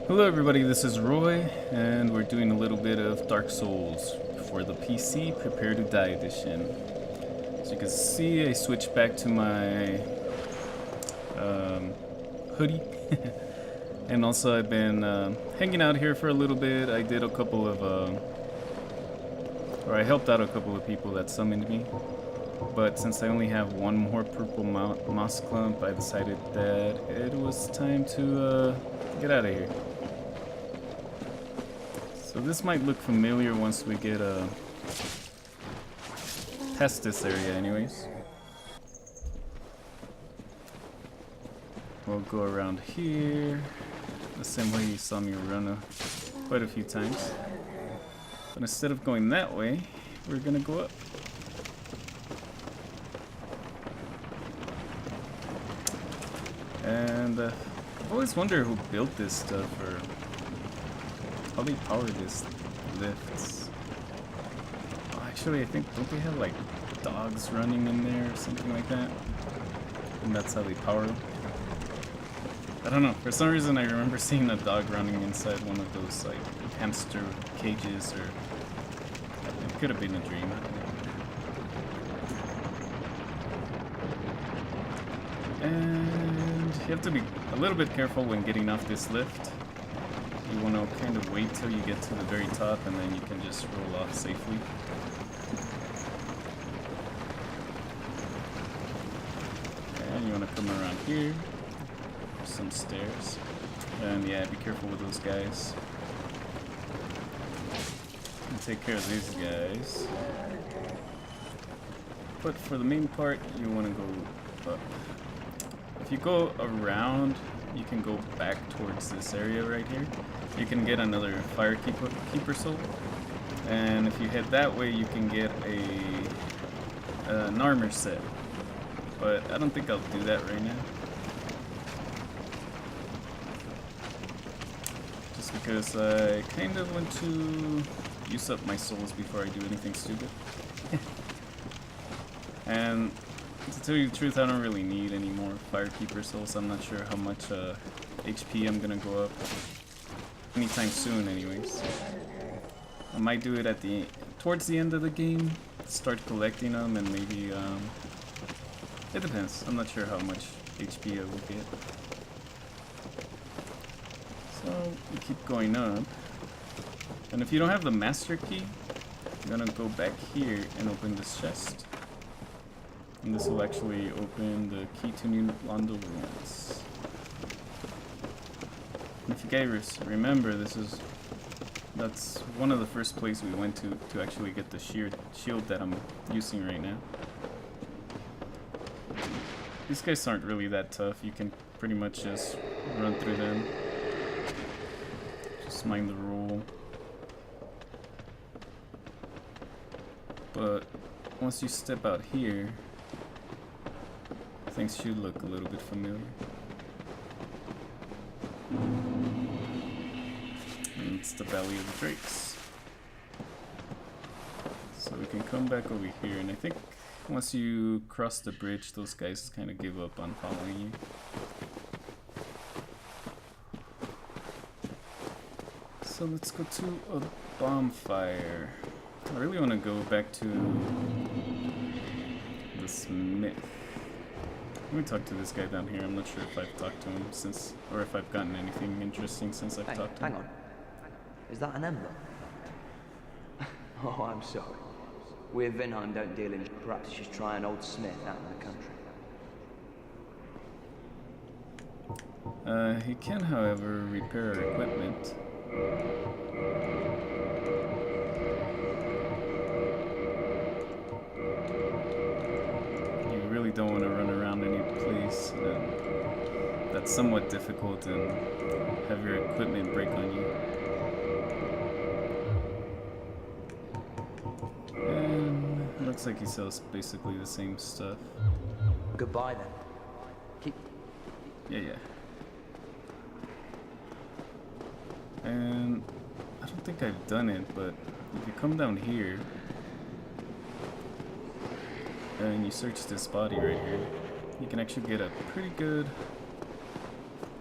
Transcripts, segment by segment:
Hello everybody, this is Roy, and we're doing a little bit of Dark Souls for the PC Prepare to Die edition. As you can see, I switched back to my hoodie, and also I've been hanging out here for a little bit. I did a couple of, or I helped out a couple of people that summoned me, but since I only have one more purple moss clump, I decided that it was time to get out of here. So this might look familiar once we get past this area anyways. We'll go around here, the same way you saw me run quite a few times. But instead of going that way, we're gonna go up. And I always wonder who built this stuff or how they power this lifts. Oh, actually, I think, don't they have like dogs running in there or something like that? And that's how they power them. I don't know. For some reason, I remember seeing a dog running inside one of those like hamster cages, or it could have been a dream. And you have to be a little bit careful when getting off this lift. You want to kind of wait till you get to the very top, and then you can just roll off safely. And you want to come around here. There's some stairs. And yeah, be careful with those guys. And take care of these guys. But for the main part, you want to go up. If you go around, you can go back towards this area right here. You can get another fire keeper soul, and if you head that way, you can get an armor set. But I don't think I'll do that right now, just because I kind of want to use up my souls before I do anything stupid. And to tell you the truth, I don't really need any more Firekeeper souls. I'm not sure how much HP I'm gonna go up anytime soon anyways. I might do it at towards the end of the game, start collecting them, and maybe, it depends. I'm not sure how much HP I will get. So, we keep going up. And if you don't have the master key, you're gonna go back here and open this chest. And this will actually open the key to New Londo Ruins. And if you guys remember, that's one of the first places we went to actually get the shield that I'm using right now. These guys aren't really that tough. You can pretty much just run through them. Just mind the rule. But once you step out here, things should look a little bit familiar. And it's the Valley of the Drakes. So we can come back over here, and I think once you cross the bridge, those guys kind of give up on following you. So let's go to a bonfire. I really want to go back to the smith. Let me talk to this guy down here. I'm not sure if I've talked to him since, or if I've gotten anything interesting since I've talked to him. Hang on. Is that an emblem? Oh, I'm sorry. We at Vinheim don't deal in perhaps just try an old smith out in the country. He can, however, repair our equipment. You really don't want to run around any place that's somewhat difficult and have your equipment break on you. And it looks like he sells basically the same stuff. Goodbye then. Keep. Yeah. And I don't think I've done it, but if you come down here and you search this body right here, you can actually get a pretty good,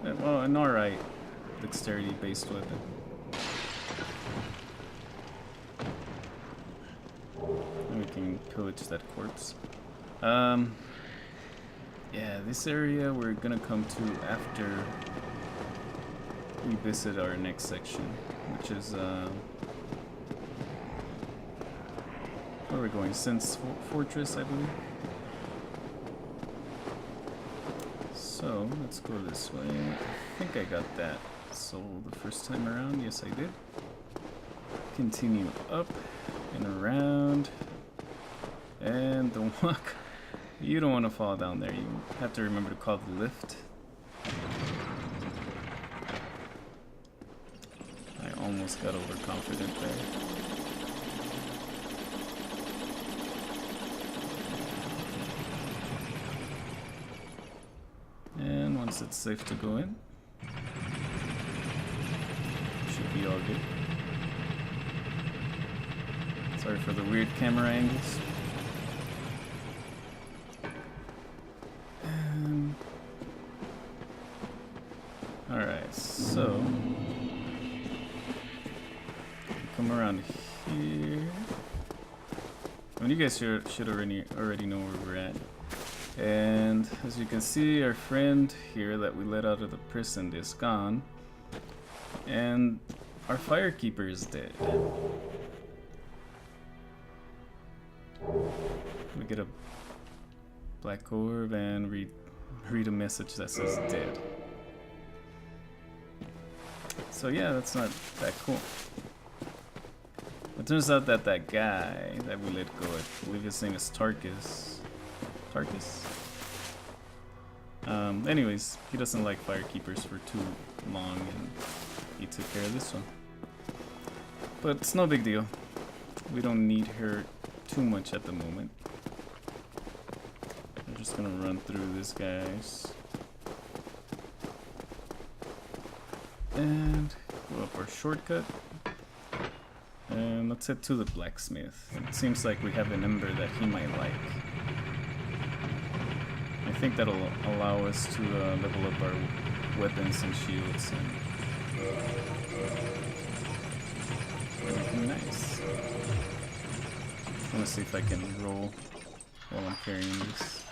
well, an alright dexterity-based weapon. And we can pillage that corpse. Yeah, this area we're gonna come to after we visit our next section, which is where we're going? Sense Fortress, I believe. So let's go this way. I think I got that soul the first time around. Yes, I did. Continue up and around, and don't walk. You don't want to fall down there. You have to remember to call the lift. I almost got overconfident there. And once it's safe to go in, should be all good. Sorry for the weird camera angles. Alright, so come around here. I mean, you guys should already know where we're at. And as you can see, our friend here that we let out of the prison is gone. And our firekeeper is dead. We get a black orb and read a message that says dead. So yeah, that's not that cool. It turns out that that guy that we let go, I believe his name is Tarkus. Tarkus? Anyways, he doesn't like firekeepers for too long, and he took care of this one. But it's no big deal. We don't need her too much at the moment. I'm just gonna run through this, guys. And go up our shortcut. And let's head to the blacksmith. It seems like we have an ember that he might like. I think that'll allow us to level up our weapons and shields and everything nice. I want to see if I can roll while I'm carrying this.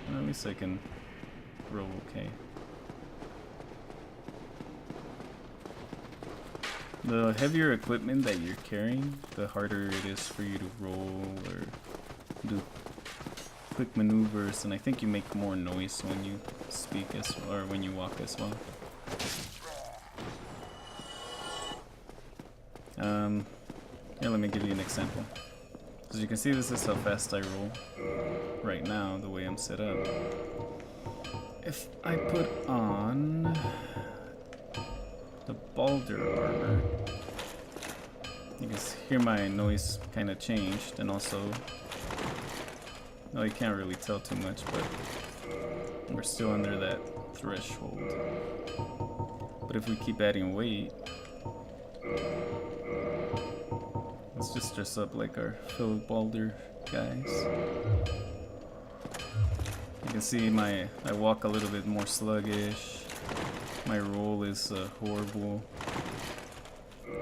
Well, at least I can roll okay. The heavier equipment that you're carrying, the harder it is for you to roll or do quick maneuvers, and I think you make more noise when you speak as well, or when you walk as well. Yeah, let me give you an example. As you can see, this is how fast I roll right now, the way I'm set up. If I put on the Balder armor, you can hear my noise kind of changed, and also, no, you can't really tell too much, but we're still under that threshold. But if we keep adding weight, let's just dress up like our fellow Balder guys. You can see I walk a little bit more sluggish. My roll is horrible.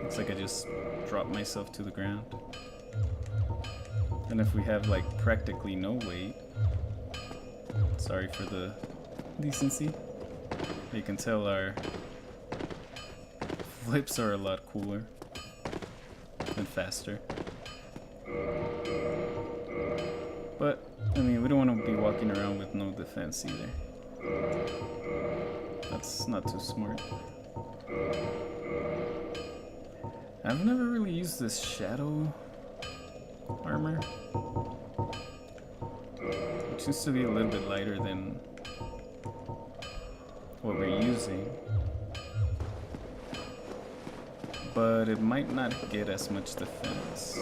Looks like I just dropped myself to the ground. And if we have like practically no weight, sorry for the decency, you can tell our flips are a lot cooler and faster. But I mean, we don't want to be walking around with no defense either. That's not too smart. I've never really used this shadow armor. It seems to be a little bit lighter than what we're using. But it might not get as much defense.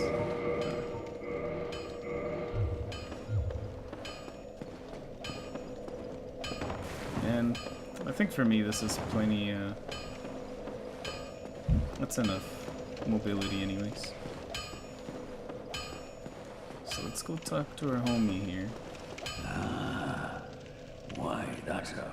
And I think for me this is plenty, that's enough mobility anyways. So let's go talk to our homie here. Why, that's a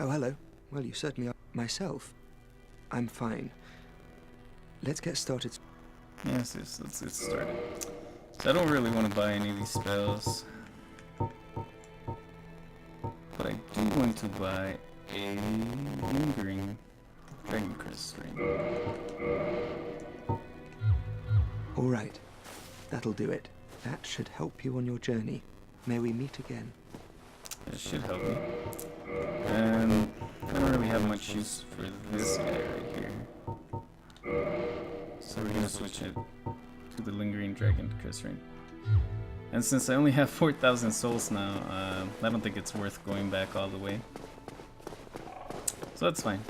Oh, hello. Well, you certainly are. Myself, I'm fine. Let's get started. Yes, let's get started. So I don't really want to buy any of these spells. But I do want to buy a lingering Dragon Crest ring. All right. That'll do it. That should help you on your journey. May we meet again. That should help me. And I don't really have much use for this guy right here. So we're gonna switch it to the lingering Dragon Crest ring. And since I only have 4,000 souls now, I don't think it's worth going back all the way. So that's fine.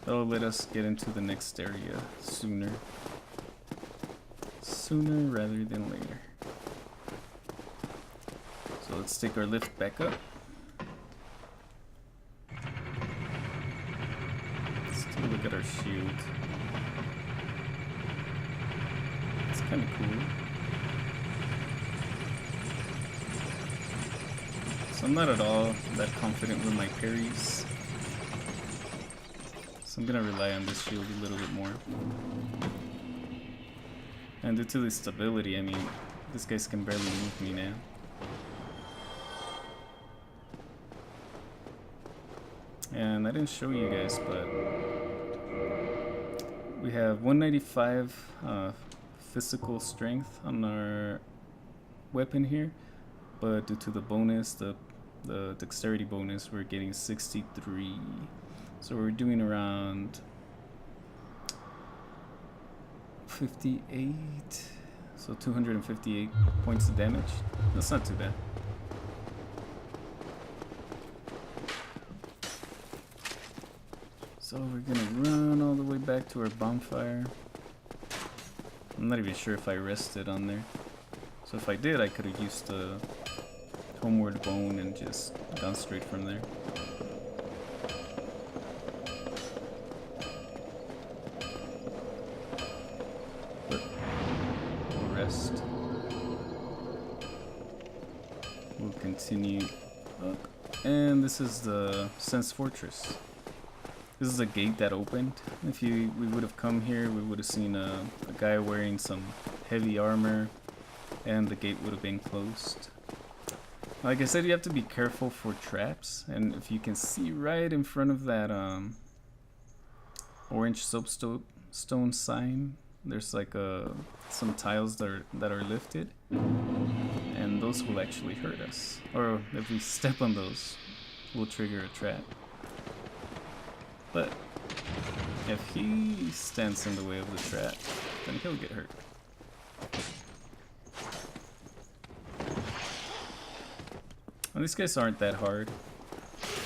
That'll let us get into the next area sooner. Sooner rather than later. So let's take our lift back up. Let's take a look at our shield. It's kind of cool. So I'm not at all that confident with my parries. So I'm gonna rely on this shield a little bit more. And due to the stability, I mean, these guys can barely move me now. And I didn't show you guys, but we have 195 physical strength on our weapon here, but due to the bonus, the dexterity bonus, we're getting 63. So we're doing around 58, so 258 points of damage. That's not too bad. So we're gonna run all the way back to our bonfire. I'm not even sure if I rested on there. So if I did, I could have used the homeward bone and just gone straight from there. But we'll rest. We'll continue up. And this is the Sense Fortress. This is a gate that opened. If we would have come here, we would have seen a guy wearing some heavy armor, and the gate would have been closed. Like I said, you have to be careful for traps, and if you can see right in front of that orange soapstone sign, there's like some tiles that are lifted, and those will actually hurt us. Or if we step on those, we'll trigger a trap. But if he stands in the way of the trap, then he'll get hurt. Well, these guys aren't that hard,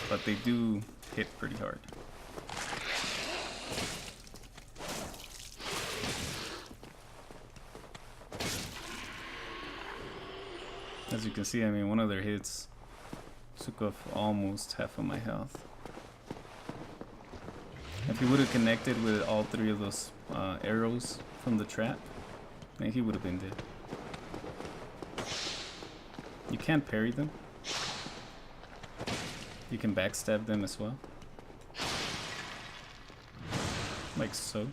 but they do hit pretty hard. As you can see, I mean, one of their hits took off almost half of my health. If he would have connected with all three of those arrows from the trap, then he would have been dead. You can't parry them. You can backstab them as well. Like so.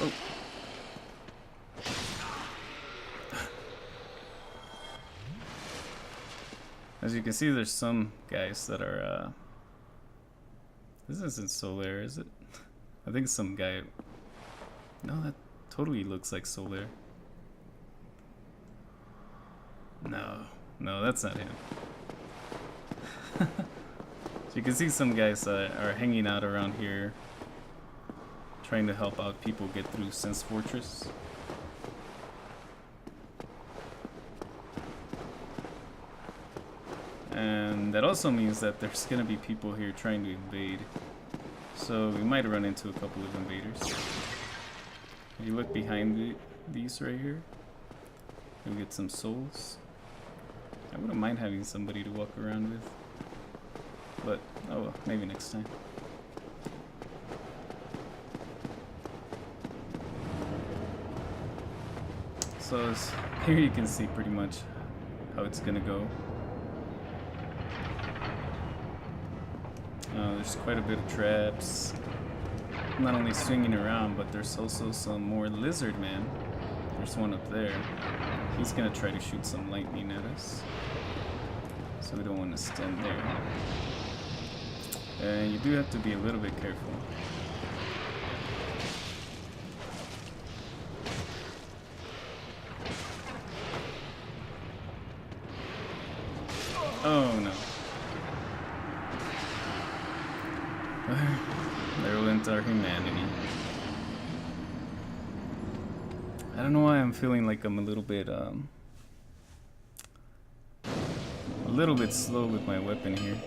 Oh. As you can see, there's some guys that are, this isn't Solaire, is it? I think some guy, no, that totally looks like Solaire. No, that's not him. So you can see some guys are hanging out around here, trying to help out people get through Sense Fortress. And that also means that there's gonna be people here trying to invade. So we might run into a couple of invaders. If you look behind these right here, you'll get some souls. I wouldn't mind having somebody to walk around with. But, oh well, maybe next time. So here you can see pretty much how it's gonna go. There's quite a bit of traps. Not only swinging around, but there's also some more lizard man. There's one up there. He's gonna try to shoot some lightning at us, so we don't want to stand there. And you do have to be a little bit careful. Oh no. There went our humanity. I don't know why I'm feeling like I'm a little bit slow with my weapon here.